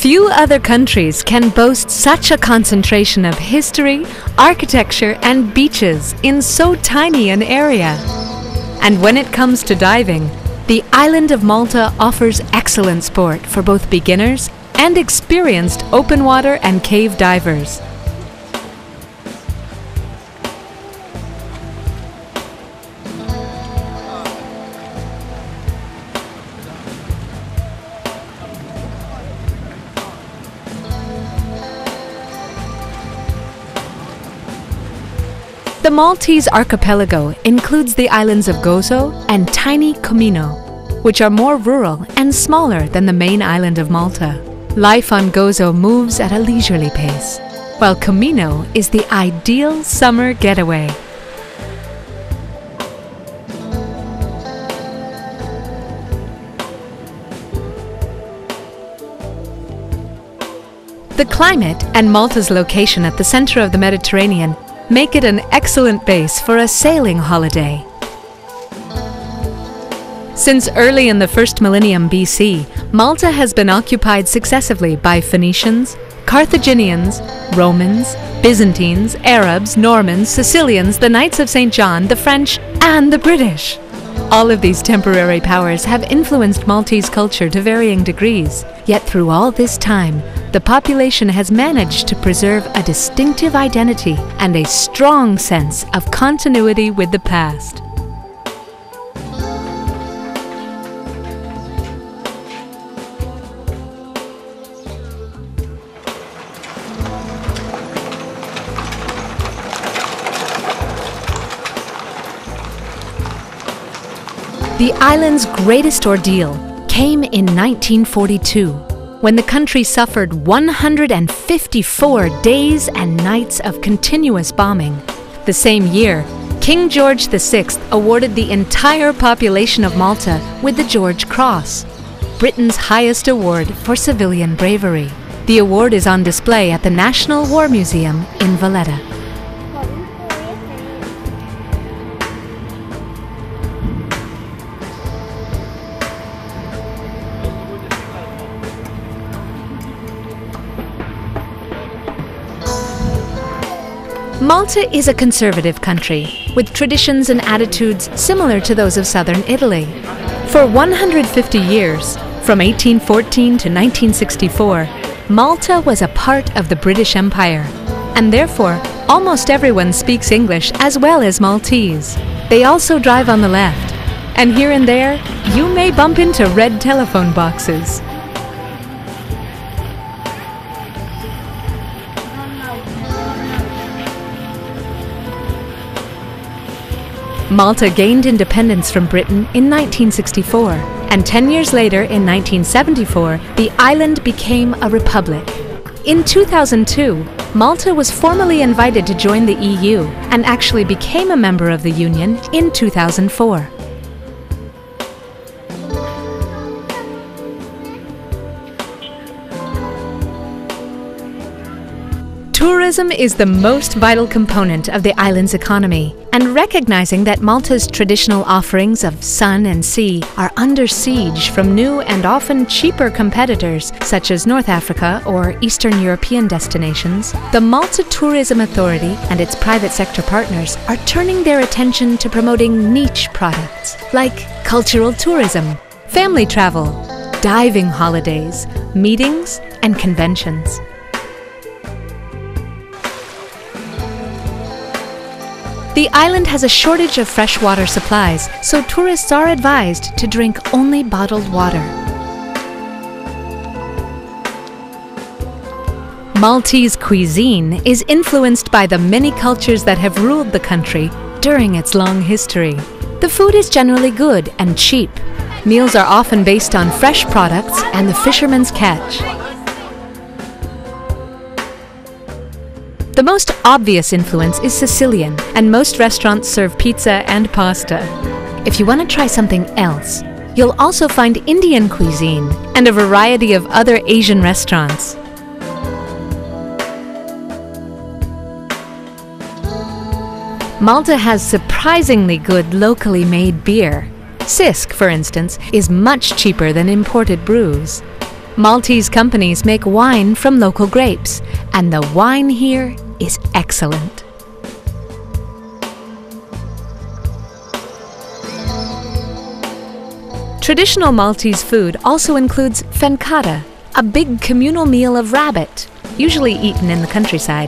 Few other countries can boast such a concentration of history, architecture, and beaches in so tiny an area. And when it comes to diving, the island of Malta offers excellent sport for both beginners and experienced open water and cave divers. The Maltese archipelago includes the islands of Gozo and tiny Comino, which are more rural and smaller than the main island of Malta. Life on Gozo moves at a leisurely pace, while Comino is the ideal summer getaway. The climate and Malta's location at the center of the Mediterranean make it an excellent base for a sailing holiday. Since early in the first millennium BC, Malta has been occupied successively by Phoenicians, Carthaginians, Romans, Byzantines, Arabs, Normans, Sicilians, the Knights of St. John, the French, and the British. All of these temporary powers have influenced Maltese culture to varying degrees, yet through all this time, the population has managed to preserve a distinctive identity and a strong sense of continuity with the past. The island's greatest ordeal came in 1942, when the country suffered 154 days and nights of continuous bombing. The same year, King George VI awarded the entire population of Malta with the George Cross, Britain's highest award for civilian bravery. The award is on display at the National War Museum in Valletta. Malta is a conservative country, with traditions and attitudes similar to those of southern Italy. For 150 years, from 1814 to 1964, Malta was a part of the British Empire, and therefore almost everyone speaks English as well as Maltese. They also drive on the left, and here and there, you may bump into red telephone boxes. Malta gained independence from Britain in 1964, and 10 years later, in 1974, the island became a republic. In 2002, Malta was formally invited to join the EU and actually became a member of the Union in 2004. Tourism is the most vital component of the island's economy, and recognizing that Malta's traditional offerings of sun and sea are under siege from new and often cheaper competitors such as North Africa or Eastern European destinations, the Malta Tourism Authority and its private sector partners are turning their attention to promoting niche products like cultural tourism, family travel, diving holidays, meetings, and conventions. The island has a shortage of freshwater supplies, so tourists are advised to drink only bottled water. Maltese cuisine is influenced by the many cultures that have ruled the country during its long history. The food is generally good and cheap. Meals are often based on fresh products and the fisherman's catch. The most obvious influence is Sicilian, and most restaurants serve pizza and pasta. If you want to try something else, you'll also find Indian cuisine and a variety of other Asian restaurants. Malta has surprisingly good locally made beer. Sisk, for instance, is much cheaper than imported brews. Maltese companies make wine from local grapes, and the wine here is excellent. Traditional Maltese food also includes fencata, a big communal meal of rabbit, usually eaten in the countryside.